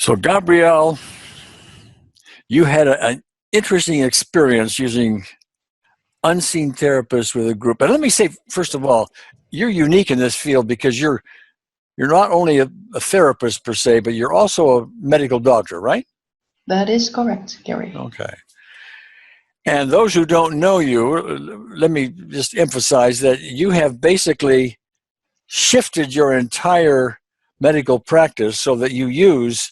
So, Gabrielle, you had an interesting experience using unseen therapists with a group. And let me say, first of all, you're unique in this field because you're not only a therapist per se, but you're also a medical doctor, right? That is correct, Gary. Okay. And those who don't know you, let me just emphasize that you have basically shifted your entire medical practice so that you use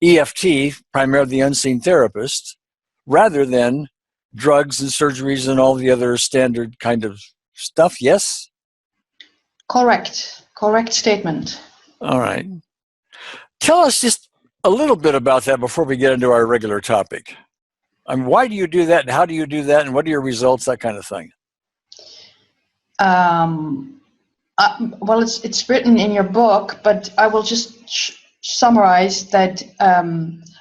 EFT, primarily the unseen therapist, rather than drugs and surgeries and all the other standard kind of stuff, yes? Correct statement. All right. Tell us just a little bit about that before we get into our regular topic. I mean, why do you do that, and how do you do that, and what are your results, that kind of thing? Well, it's written in your book, but I will just summarize that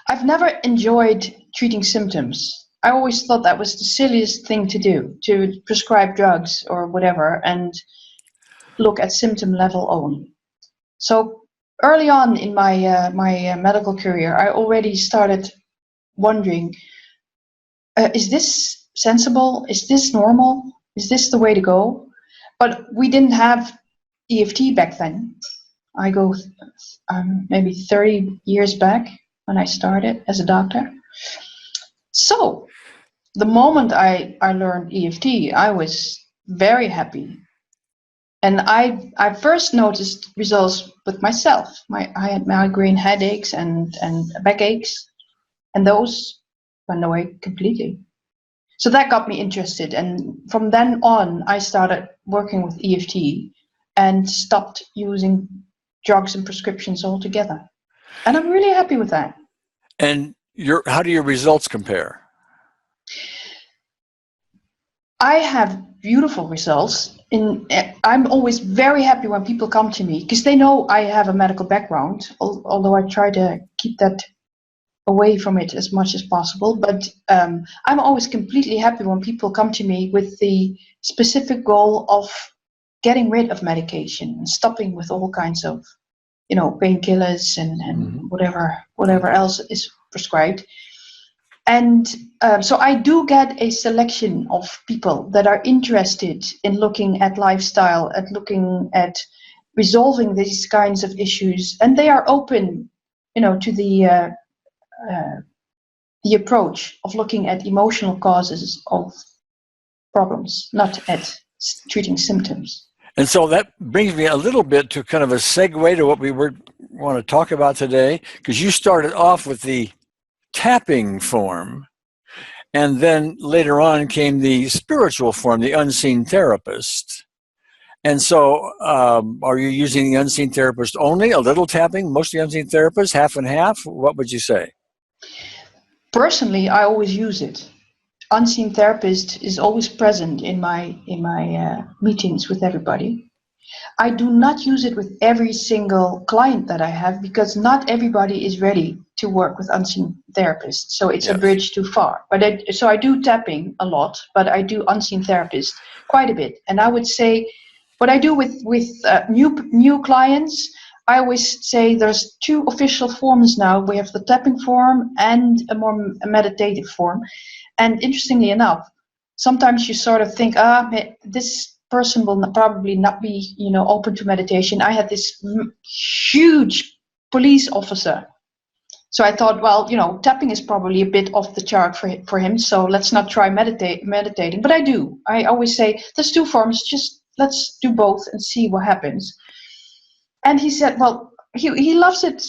I've never enjoyed treating symptoms. I always thought that was the silliest thing to do, to prescribe drugs or whatever and look at symptom level only. So early on in my medical career, I already started wondering, is this sensible? Is this normal? Is this the way to go? But we didn't have EFT back then. I go maybe 30 years back when I started as a doctor. So the moment I learned EFT, I was very happy. And I first noticed results with myself. I had migraine headaches and backaches, and those went away completely. So that got me interested. And from then on, I started working with EFT and stopped using drugs and prescriptions altogether. And I'm really happy with that. And how do your results compare? I have beautiful results. I'm always very happy when people come to me because they know I have a medical background, although I try to keep that away from it as much as possible. But I'm always completely happy when people come to me with the specific goal of getting rid of medication and stopping with all kinds of, painkillers and whatever else is prescribed. And so I do get a selection of people that are interested in looking at lifestyle, at looking at resolving these kinds of issues, and they are open, to the approach of looking at emotional causes of problems, not at treating symptoms. And so that brings me a little bit to kind of a segue to what we want to talk about today, because you started off with the tapping form, and then later on came the spiritual form, the unseen therapist. And so are you using the unseen therapist only, a little tapping, mostly unseen therapist, half and half? What would you say? Personally, I always use it. Unseen therapist is always present in my meetings with everybody. I do not use it with every single client that I have because not everybody is ready to work with unseen therapists. So it's a bridge too far. But so I do tapping a lot, but I do unseen therapist quite a bit. And I would say what I do with new clients, I always say there's two official forms now. We have the tapping form and a meditative form. And interestingly enough, sometimes you sort of think, this person will probably not be, open to meditation. I had this huge police officer. So I thought, well, tapping is probably a bit off the chart for him. So let's not try meditating. But I do. I always say, there's two forms. Just let's do both and see what happens. And he said, well, he loves it.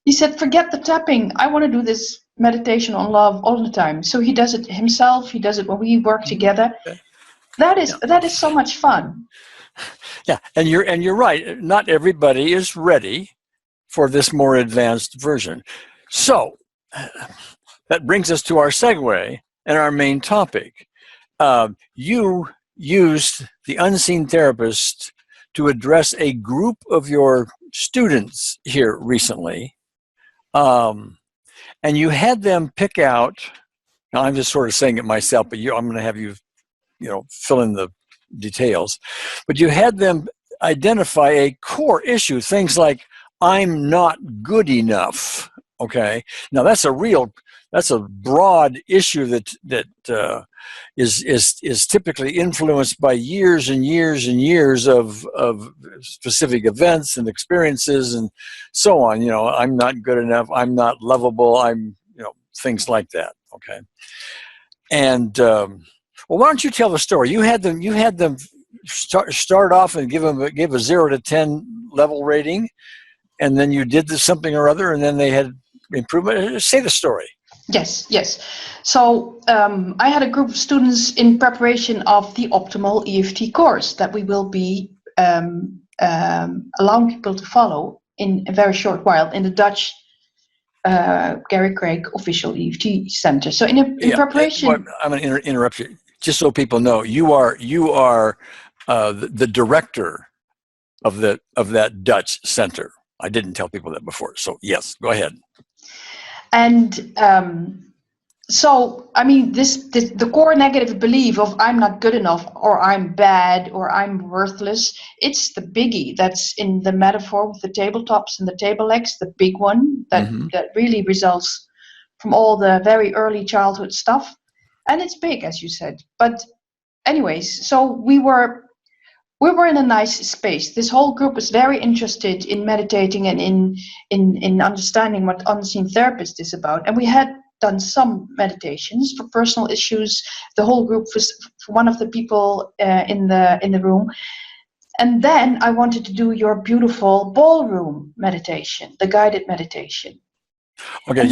He said, forget the tapping. I want to do this meditation on love all the time. So he does it himself. He does it when we work together. That is so much fun. Yeah, and you're right. Not everybody is ready for this more advanced version. So that brings us to our segue and our main topic. You used the unseen therapist to address a group of your students here recently. And you had them pick out, now I'm just sort of saying it myself, but I'm going to have you, fill in the details. But you had them identify a core issue, things like, I'm not good enough, Okay. Now that's a broad issue that is typically influenced by years and years and years of specific events and experiences and so on. You know, I'm not good enough. I'm not lovable. Things like that. Okay. And well, why don't you tell the story? You had them start off and give a 0 to 10 level rating, and then you did something or other, and then they had improvement. Say the story. Yes. So I had a group of students in preparation of the Optimal EFT course that we will be allowing people to follow in a very short while in the Dutch Gary Craig official EFT center. So in preparation, I'm going to interrupt you just so people know you are the director of that Dutch center. I didn't tell people that before, so yes, go ahead. And so I mean, the core negative belief of I'm not good enough, or I'm bad, or I'm worthless. It's the biggie that's in the metaphor with the tabletops and the table legs, the big one that really results from all the very early childhood stuff, and it's big, as you said. But anyways, so we were in a nice space. This whole group was very interested in meditating and in understanding what unseen therapist is about. And we had done some meditations for personal issues. The whole group was one of the people in the room. And then I wanted to do your beautiful ballroom meditation, the guided meditation. Okay,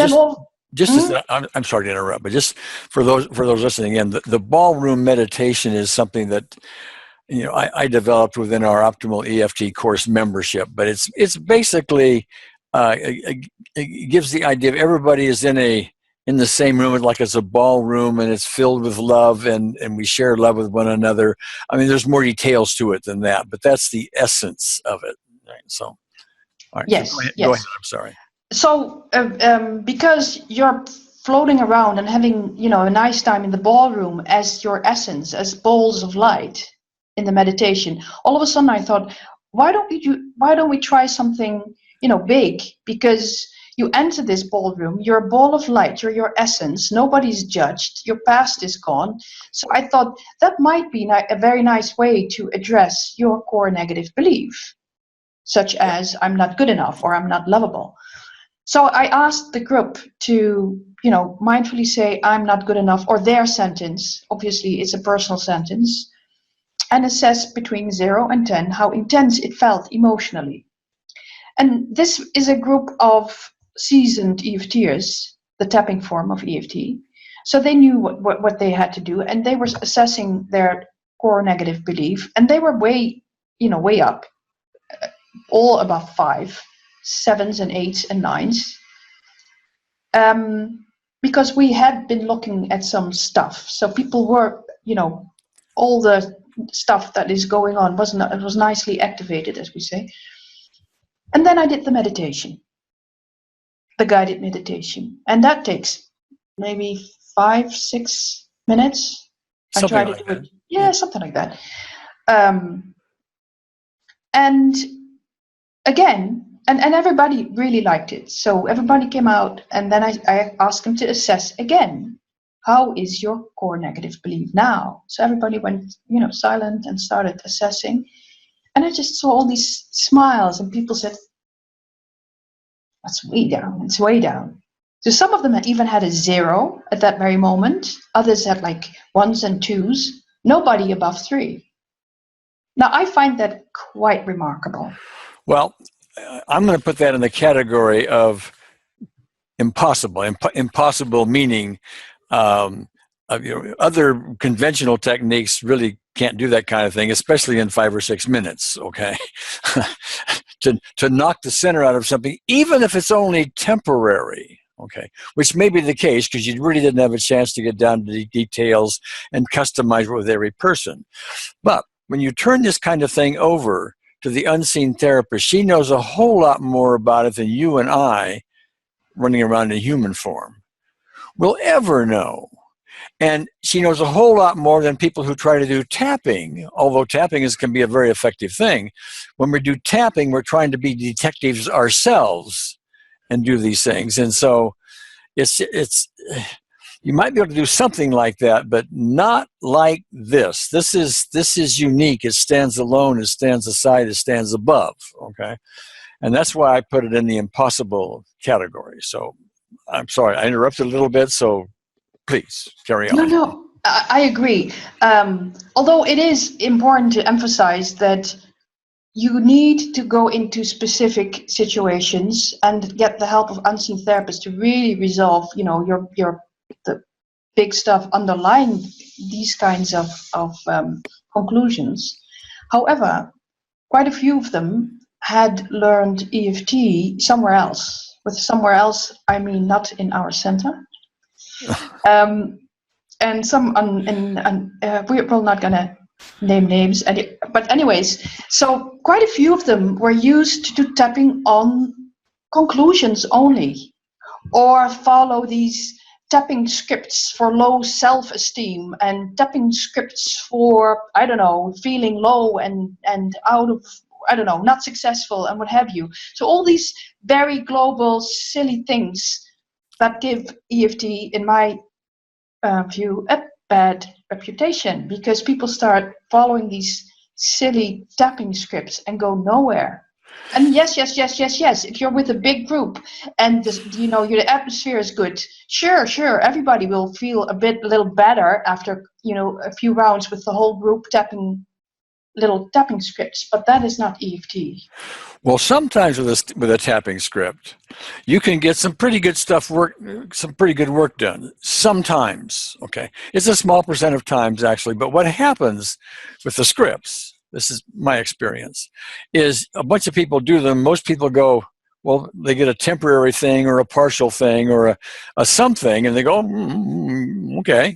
I'm sorry to interrupt, but just for those listening in, the ballroom meditation is something that I developed within our Optimal EFT course membership, but it's basically it gives the idea of everybody is in the same room, like it's a ballroom, and it's filled with love, and we share love with one another. I mean, there's more details to it than that, but that's the essence of it. Right? So, all right. Yes. So go ahead. I'm sorry. So, because you're floating around and having a nice time in the ballroom as your essence, as balls of light in the meditation, all of a sudden I thought, why don't we try something big? Because you enter this ballroom, you're a ball of light, you're your essence, nobody's judged, your past is gone. So I thought that might be a very nice way to address your core negative belief, such as I'm not good enough or I'm not lovable. So I asked the group to mindfully say I'm not good enough, or their sentence, obviously it's a personal sentence, and assess between 0 and 10 how intense it felt emotionally. And this is a group of seasoned EFTers, the tapping form of EFT. So they knew what they had to do, and they were assessing their core negative belief, and they were way up, all above 5, 7s and 8s and 9s. Because we had been looking at some stuff. So people were, all the stuff that is going on it was nicely activated, as we say. And then I did the meditation, the guided meditation, and that takes maybe 5-6 minutes. Something I try to do it. Yeah, something like that. And again, and everybody really liked it. So everybody came out, and then I asked them to assess again. How is your core negative belief now? So everybody went, silent and started assessing. And I just saw all these smiles, and people said, that's way down, it's way down. So some of them even had a 0 at that very moment. Others had like 1s and 2s, nobody above 3. Now I find that quite remarkable. Well, I'm going to put that in the category of impossible. Impossible meaning other conventional techniques really can't do that kind of thing, especially in 5 or 6 minutes. Okay, to knock the center out of something, even if it's only temporary. Okay, which may be the case because you really didn't have a chance to get down to the details and customize it with every person. But when you turn this kind of thing over to the unseen therapist, she knows a whole lot more about it than you and I, running around in human form, will ever know. And she knows a whole lot more than people who try to do tapping, although tapping can be a very effective thing. When we do tapping, we're trying to be detectives ourselves and do these things. And so it's you might be able to do something like that, but not like this. This is unique. It stands alone. It stands aside. It stands above. Okay, and that's why I put it in the impossible category. So I'm sorry I interrupted a little bit. So please carry on. No, I agree. Although it is important to emphasize that you need to go into specific situations and get the help of unseen therapists to really resolve, the big stuff underlying these kinds of conclusions. However, quite a few of them had learned EFT somewhere else. With somewhere else, I mean not in our center. And some, we're not going to name names, but anyways, so quite a few of them were used to tapping on conclusions only, or follow these tapping scripts for low self-esteem and tapping scripts for, I don't know, feeling low and out of, I don't know, not successful and what have you. So all these very global, silly things that give EFT, in my view, a bad reputation, because people start following these silly tapping scripts and go nowhere. And yes, if you're with a big group and your atmosphere is good, sure, everybody will feel a little better after a few rounds with the whole group tapping little tapping scripts, but that is not EFT. Well, sometimes with a tapping script, you can get some pretty good work done. Sometimes, okay, it's a small percent of times actually. But what happens with the scripts, this is my experience, is a bunch of people do them. Most people go, well, they get a temporary thing or a partial thing or a something, and they go, okay,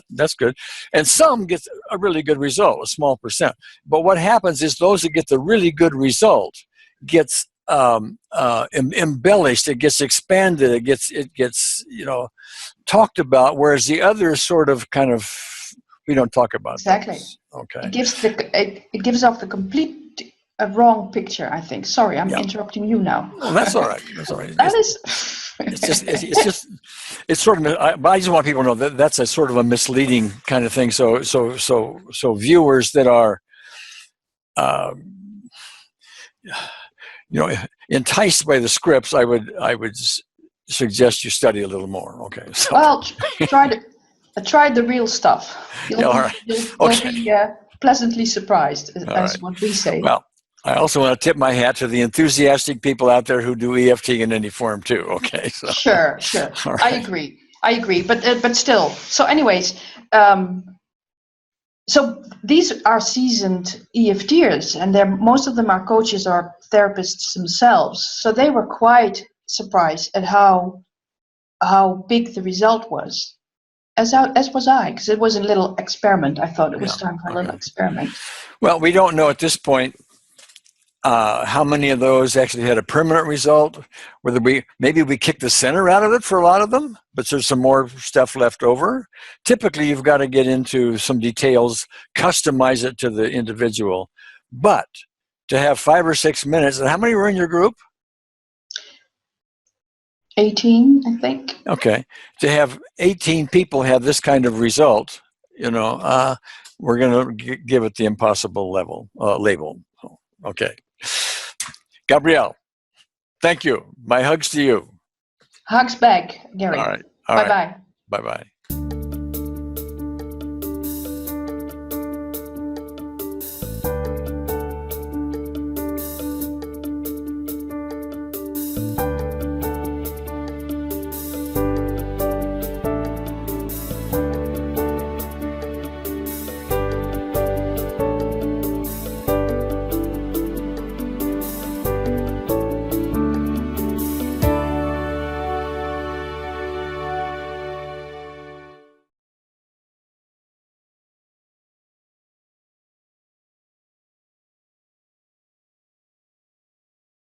that's good. And some get a really good result, a small percent. But what happens is those that get the really good result gets embellished, it gets expanded, it gets talked about, whereas the others sort of kind of we don't talk about. Exactly. Those. Okay. It gives off the complete wrong picture, I think. Sorry, I'm interrupting you now. Well, that's all right. That's all right. It's sort of. I just want people to know that that's a sort of a misleading kind of thing. So viewers that are, enticed by the scripts, I would suggest you study a little more. Okay. So. Well, try the real stuff. You'll be pleasantly surprised, as what we say. Well, I also want to tip my hat to the enthusiastic people out there who do EFT in any form too. Okay. So. Sure. Right. I agree. But still. So, anyways, so these are seasoned EFTers, and most of them are coaches or therapists themselves. So they were quite surprised at how big the result was. As was I, because it was a little experiment. I thought it was time for a little experiment. Well, we don't know at this point how many of those actually had a permanent result. Whether maybe we kicked the center out of it for a lot of them, but there's some more stuff left over. Typically, you've got to get into some details, customize it to the individual. But to have 5 or 6 minutes, and how many were in your group? 18, I think. Okay. To have 18 people have this kind of result, we're going to give it the impossible label. Okay. Gabrielle, thank you. My hugs to you. Hugs back, Gary. All right. Bye-bye. Bye-bye.